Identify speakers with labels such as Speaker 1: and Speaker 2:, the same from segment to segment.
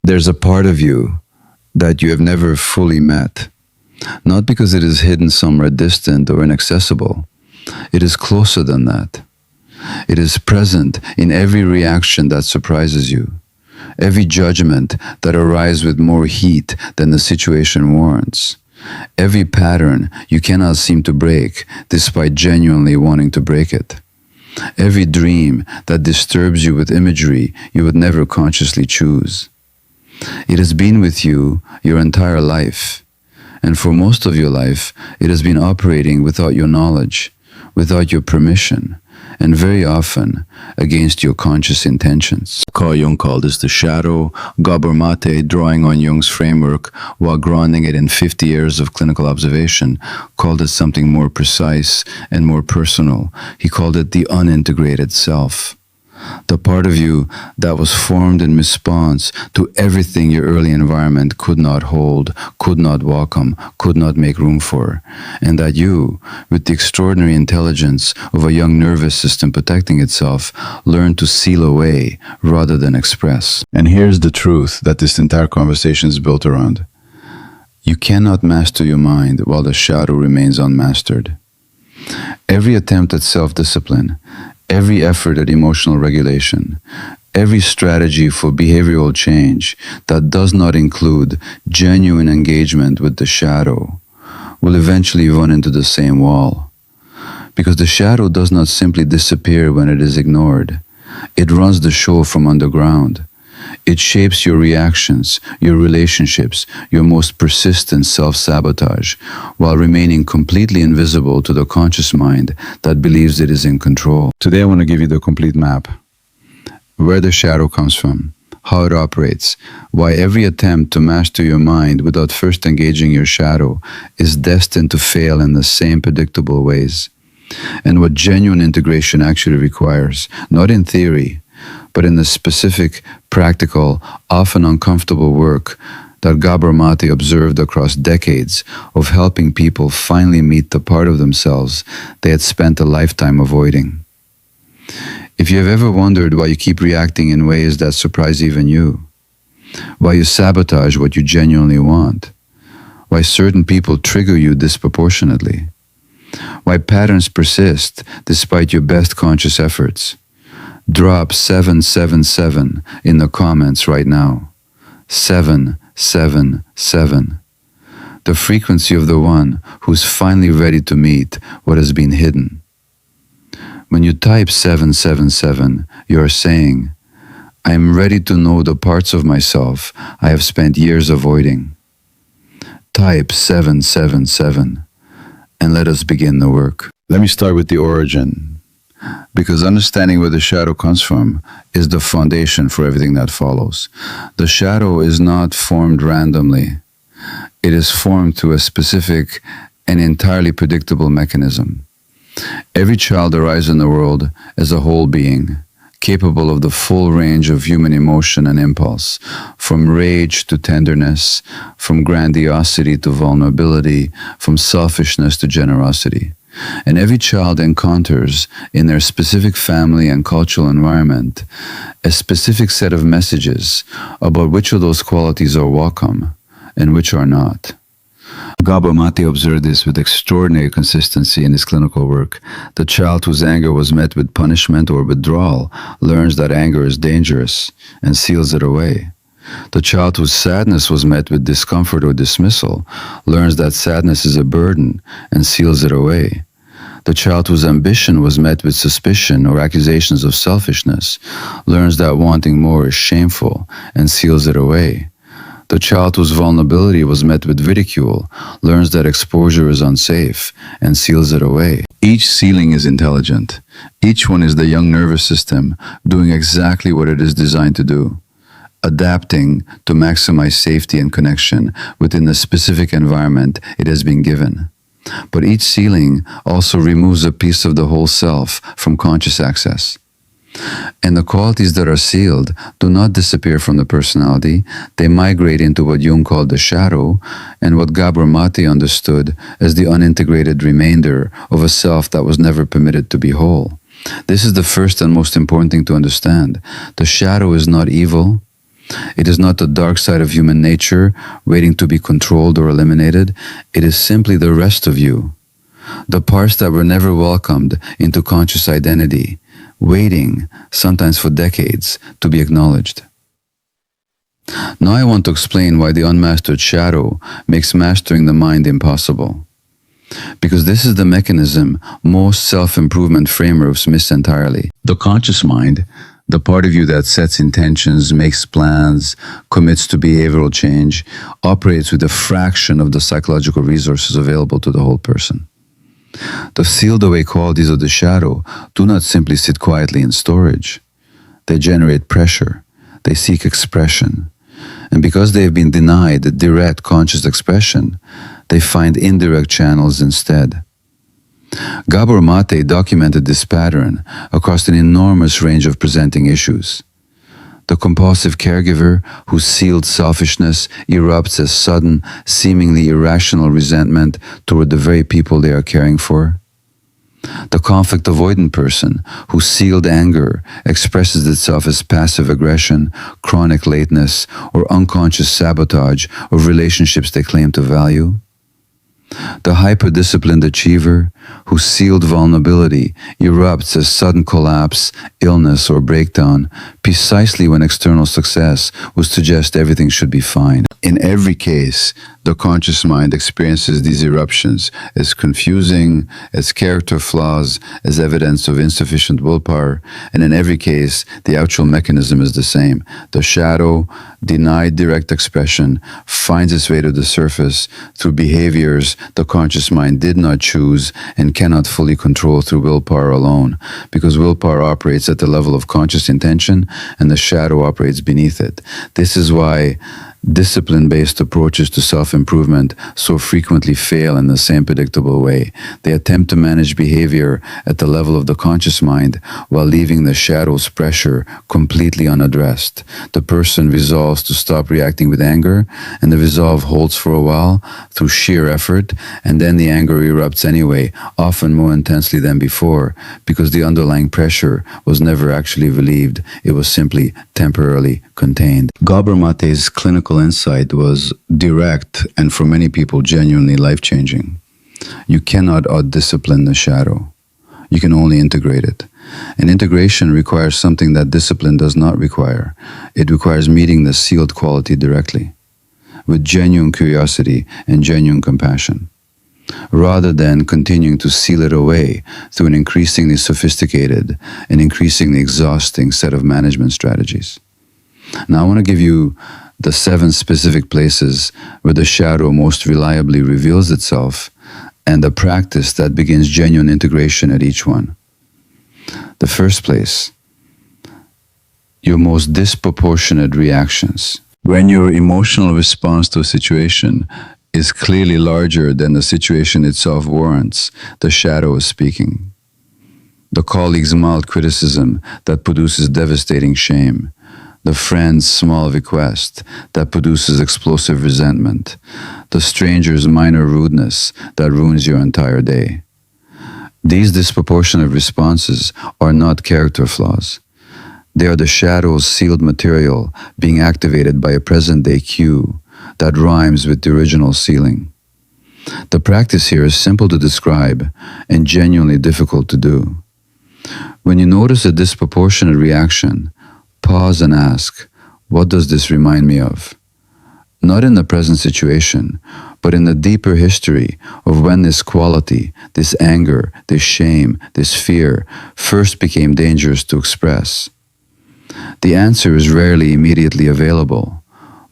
Speaker 1: There's a part of you that you have never fully met, not because it is hidden somewhere distant or inaccessible. It is closer than that. It is present in every reaction that surprises you, every judgment that arises with more heat than the situation warrants, every pattern you cannot seem to break despite genuinely wanting to break it, every dream that disturbs you with imagery you would never consciously choose. It has been with you your entire life, and for most of your life, it has been operating without your knowledge, without your permission, and very often against your conscious intentions. Carl Jung called this the shadow. Gabor Maté, drawing on Jung's framework while grounding it in 50 years of clinical observation, called it something more precise and more personal. He called it the unintegrated self. The part of you that was formed in response to everything your early environment could not hold, could not welcome, could not make room for, and that you, with the extraordinary intelligence of a young nervous system protecting itself, learned to seal away rather than express. And here's the truth that this entire conversation is built around. You cannot master your mind while the shadow remains unmastered. Every attempt at self-discipline, every effort at emotional regulation, every strategy for behavioral change that does not include genuine engagement with the shadow will eventually run into the same wall. Because the shadow does not simply disappear when it is ignored. It runs the show from underground. It shapes your reactions, your relationships, your most persistent self-sabotage, while remaining completely invisible to the conscious mind that believes it is in control. Today I want to give you the complete map. Where the shadow comes from, how it operates, why every attempt to master your mind without first engaging your shadow is destined to fail in the same predictable ways, and what genuine integration actually requires, not in theory, but in the specific, practical, often uncomfortable work that Gabor Maté observed across decades of helping people finally meet the part of themselves they had spent a lifetime avoiding. If you have ever wondered why you keep reacting in ways that surprise even you, why you sabotage what you genuinely want, why certain people trigger you disproportionately, why patterns persist despite your best conscious efforts, drop 777 in the comments right now. 777. The frequency of the one who's finally ready to meet what has been hidden. When you type 777, you are saying, I am ready to know the parts of myself I have spent years avoiding. Type 777 and let us begin the work. Let me start with the origin, because understanding where the shadow comes from is the foundation for everything that follows. The shadow is not formed randomly. It is formed through a specific and entirely predictable mechanism. Every child arrives in the world as a whole being, capable of the full range of human emotion and impulse, from rage to tenderness, from grandiosity to vulnerability, from selfishness to generosity. And every child encounters, in their specific family and cultural environment, a specific set of messages about which of those qualities are welcome and which are not. Gabor Maté observed this with extraordinary consistency in his clinical work. The child whose anger was met with punishment or withdrawal learns that anger is dangerous and seals it away. The child whose sadness was met with discomfort or dismissal learns that sadness is a burden and seals it away. The child whose ambition was met with suspicion or accusations of selfishness learns that wanting more is shameful and seals it away. The child whose vulnerability was met with ridicule learns that exposure is unsafe and seals it away. Each sealing is intelligent. Each one is the young nervous system doing exactly what it is designed to do, adapting to maximize safety and connection within the specific environment it has been given. But each sealing also removes a piece of the whole self from conscious access. And the qualities that are sealed do not disappear from the personality. They migrate into what Jung called the shadow, and what Gabor Maté understood as the unintegrated remainder of a self that was never permitted to be whole. This is the first and most important thing to understand. The shadow is not evil. It is not the dark side of human nature waiting to be controlled or eliminated. It is simply the rest of you, the parts that were never welcomed into conscious identity, waiting, sometimes for decades, to be acknowledged. Now I want to explain why the unmastered shadow makes mastering the mind impossible. Because this is the mechanism most self-improvement frameworks miss entirely. The conscious mind, the part of you that sets intentions, makes plans, commits to behavioral change, operates with a fraction of the psychological resources available to the whole person. The sealed away qualities of the shadow do not simply sit quietly in storage. They generate pressure. They seek expression. And because they have been denied direct conscious expression, they find indirect channels instead. Gabor Maté documented this pattern across an enormous range of presenting issues. The compulsive caregiver whose sealed selfishness erupts as sudden, seemingly irrational resentment toward the very people they are caring for. The conflict avoidant person whose sealed anger expresses itself as passive aggression, chronic lateness, or unconscious sabotage of relationships they claim to value. The hyper-disciplined achiever whose sealed vulnerability erupts as sudden collapse, illness, or breakdown precisely when external success would suggest everything should be fine. In every case, the conscious mind experiences these eruptions as confusing, as character flaws, as evidence of insufficient willpower, and in every case, the actual mechanism is the same. The shadow, denied direct expression, finds its way to the surface through behaviors the conscious mind did not choose and cannot fully control through willpower alone, because willpower operates at the level of conscious intention and the shadow operates beneath it. This is why discipline-based approaches to self-improvement so frequently fail in the same predictable way. They attempt to manage behavior at the level of the conscious mind while leaving the shadow's pressure completely unaddressed. The person resolves to stop reacting with anger, and the resolve holds for a while through sheer effort, and then the anger erupts anyway, often more intensely than before, because the underlying pressure was never actually relieved. It was simply temporarily contained. Gabor Maté's clinical insight was direct and for many people genuinely life-changing. You cannot out-discipline the shadow. You can only integrate it. And integration requires something that discipline does not require. It requires meeting the sealed quality directly, with genuine curiosity and genuine compassion, rather than continuing to seal it away through an increasingly sophisticated and increasingly exhausting set of management strategies. Now I want to give you the 7 specific places where the shadow most reliably reveals itself and the practice that begins genuine integration at each one. The first place, your most disproportionate reactions. When your emotional response to a situation is clearly larger than the situation itself warrants, the shadow is speaking. The colleague's mild criticism that produces devastating shame. The friend's small request that produces explosive resentment. The stranger's minor rudeness that ruins your entire day. These disproportionate responses are not character flaws. They are the shadow's sealed material being activated by a present-day cue that rhymes with the original sealing. The practice here is simple to describe and genuinely difficult to do. When you notice a disproportionate reaction, pause and ask, what does this remind me of? Not in the present situation, but in the deeper history of when this quality, this anger, this shame, this fear first became dangerous to express. The answer is rarely immediately available,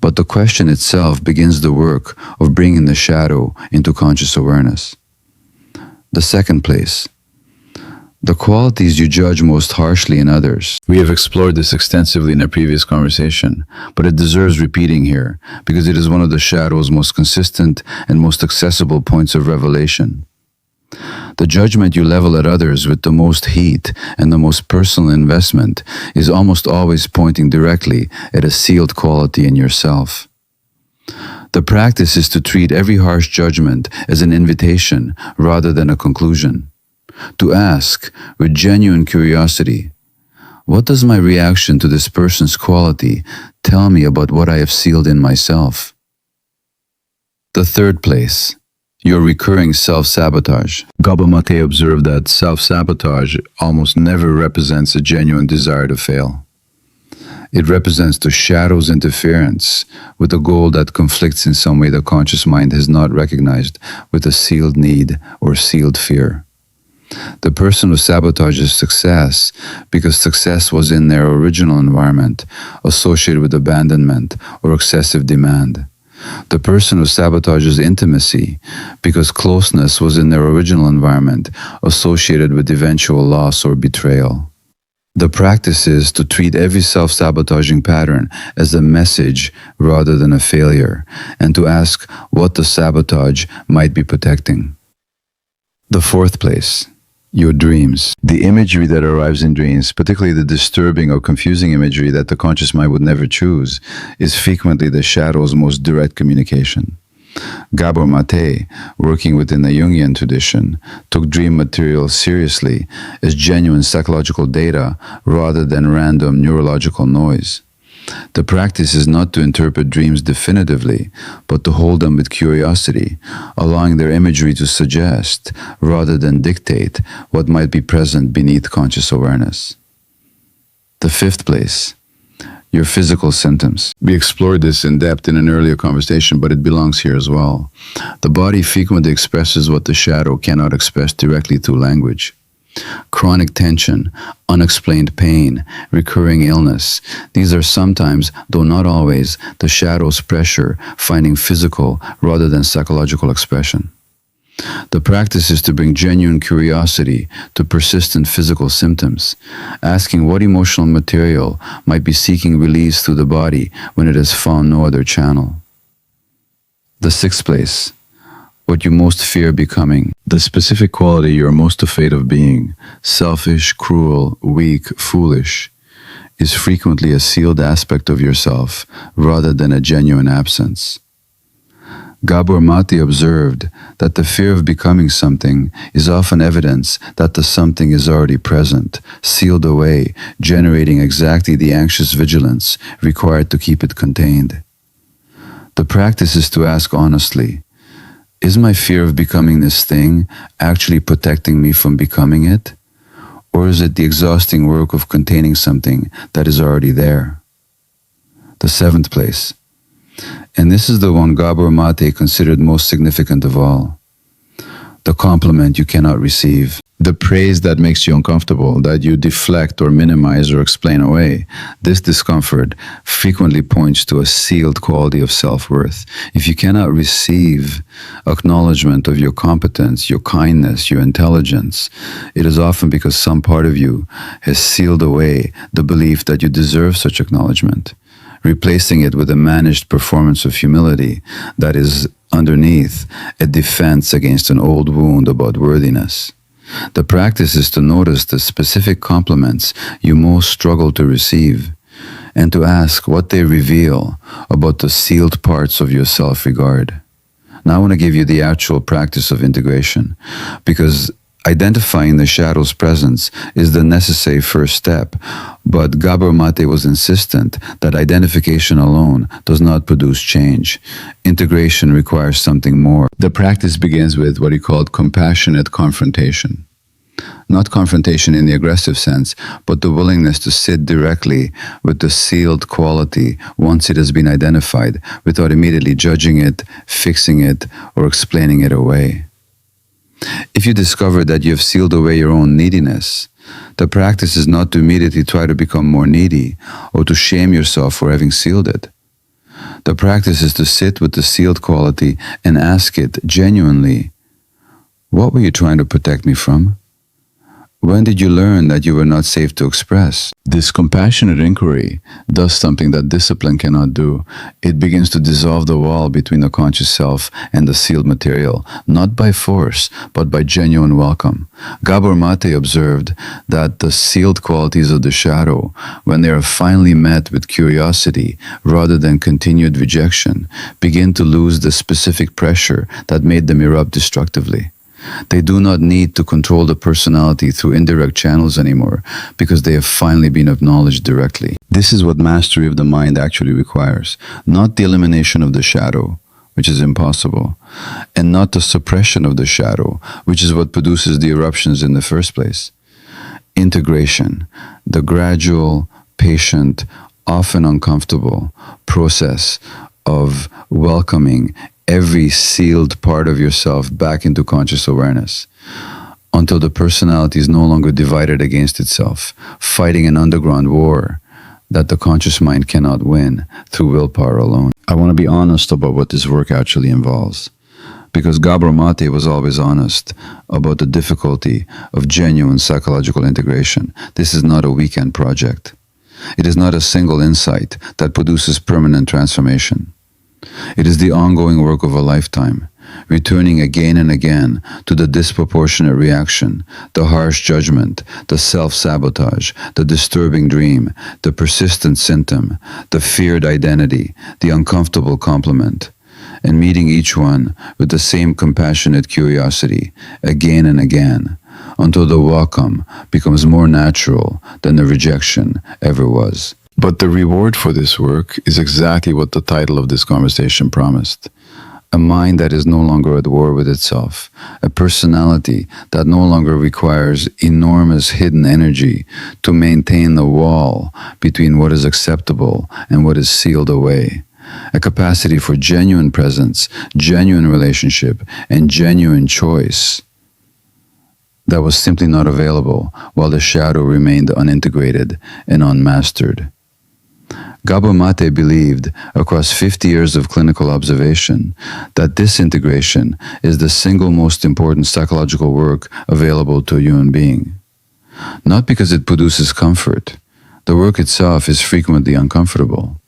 Speaker 1: but the question itself begins the work of bringing the shadow into conscious awareness. The second place, the qualities you judge most harshly in others. We have explored this extensively in a previous conversation, but it deserves repeating here because it is one of the shadow's most consistent and most accessible points of revelation. The judgment you level at others with the most heat and the most personal investment is almost always pointing directly at a sealed quality in yourself. The practice is to treat every harsh judgment as an invitation rather than a conclusion. To ask, with genuine curiosity, what does my reaction to this person's quality Tell me about what I have sealed in myself. The third place, your recurring self-sabotage. Gabor Maté observed that self-sabotage almost never represents a genuine desire to fail. It represents the shadow's interference with a goal that conflicts in some way the conscious mind has not recognized with a sealed need or sealed fear. The person who sabotages success because success was in their original environment, associated with abandonment or excessive demand. The person who sabotages intimacy because closeness was in their original environment, associated with eventual loss or betrayal. The practice is to treat every self-sabotaging pattern as a message rather than a failure, and to ask what the sabotage might be protecting. The fourth place, your dreams. The imagery that arrives in dreams, particularly the disturbing or confusing imagery that the conscious mind would never choose, is frequently the shadow's most direct communication. Gabor Maté, working within the Jungian tradition, took dream material seriously as genuine psychological data rather than random neurological noise. The practice is not to interpret dreams definitively, but to hold them with curiosity, allowing their imagery to suggest rather than dictate what might be present beneath conscious awareness. The fifth place, your physical symptoms. We explored this in depth in an earlier conversation, but it belongs here as well. The body frequently expresses what the shadow cannot express directly through language. Chronic tension, unexplained pain, recurring illness. These are sometimes, though not always, the shadow's pressure finding physical rather than psychological expression. The practice is to bring genuine curiosity to persistent physical symptoms, asking what emotional material might be seeking release through the body when it has found no other channel. The sixth place, what you most fear becoming. The specific quality you are most afraid of being, selfish, cruel, weak, foolish, is frequently a sealed aspect of yourself rather than a genuine absence. Gabor Maté observed that the fear of becoming something is often evidence that the something is already present, sealed away, generating exactly the anxious vigilance required to keep it contained. The practice is to ask honestly, is my fear of becoming this thing actually protecting me from becoming it? Or is it the exhausting work of containing something that is already there? The seventh place, and this is the one Gabor Maté considered most significant of all, the compliment you cannot receive. The praise that makes you uncomfortable, that you deflect or minimize or explain away. This discomfort frequently points to a sealed quality of self-worth. If you cannot receive acknowledgement of your competence, your kindness, your intelligence, it is often because some part of you has sealed away the belief that you deserve such acknowledgement, replacing it with a managed performance of humility that is underneath a defense against an old wound about worthiness. The practice is to notice the specific compliments you most struggle to receive and to ask what they reveal about the sealed parts of your self-regard. Now I want to give you the actual practice of integration, because identifying the shadow's presence is the necessary first step, but Gabor Maté was insistent that identification alone does not produce change. Integration requires something more. The practice begins with what he called compassionate confrontation. Not confrontation in the aggressive sense, but the willingness to sit directly with the sealed quality once it has been identified, without immediately judging it, fixing it, or explaining it away. If you discover that you have sealed away your own neediness, the practice is not to immediately try to become more needy or to shame yourself for having sealed it. The practice is to sit with the sealed quality and ask it genuinely, what were you trying to protect me from? When did you learn that you were not safe to express? This compassionate inquiry does something that discipline cannot do. It begins to dissolve the wall between the conscious self and the sealed material, not by force, but by genuine welcome. Gabor Maté observed that the sealed qualities of the shadow, when they are finally met with curiosity rather than continued rejection, begin to lose the specific pressure that made them erupt destructively. They do not need to control the personality through indirect channels anymore because they have finally been acknowledged directly. This is what mastery of the mind actually requires, not the elimination of the shadow, which is impossible, and not the suppression of the shadow, which is what produces the eruptions in the first place. Integration, the gradual, patient, often uncomfortable process of welcoming every sealed part of yourself back into conscious awareness until the personality is no longer divided against itself, fighting an underground war that the conscious mind cannot win through willpower alone. I want to be honest about what this work actually involves, because Gabor Maté was always honest about the difficulty of genuine psychological integration. This is not a weekend project. It is not a single insight that produces permanent transformation. It is the ongoing work of a lifetime, returning again and again to the disproportionate reaction, the harsh judgment, the self-sabotage, the disturbing dream, the persistent symptom, the feared identity, the uncomfortable compliment, and meeting each one with the same compassionate curiosity again and again, until the welcome becomes more natural than the rejection ever was. But the reward for this work is exactly what the title of this conversation promised. A mind that is no longer at war with itself, a personality that no longer requires enormous hidden energy to maintain the wall between what is acceptable and what is sealed away, a capacity for genuine presence, genuine relationship, and genuine choice that was simply not available while the shadow remained unintegrated and unmastered. Gabor Maté believed, across 50 years of clinical observation, that this integration is the single most important psychological work available to a human being. Not because it produces comfort, the work itself is frequently uncomfortable,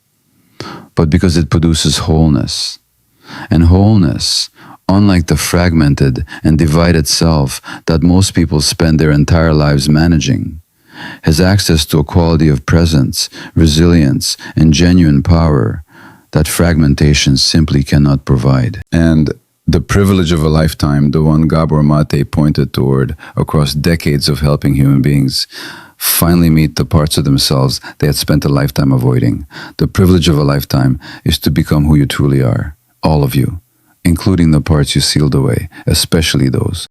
Speaker 1: but because it produces wholeness. And wholeness, unlike the fragmented and divided self that most people spend their entire lives managing, has access to a quality of presence, resilience, and genuine power that fragmentation simply cannot provide. And the privilege of a lifetime, the one Gabor Maté pointed toward across decades of helping human beings finally meet the parts of themselves they had spent a lifetime avoiding. The privilege of a lifetime is to become who you truly are, all of you, including the parts you sealed away, especially those.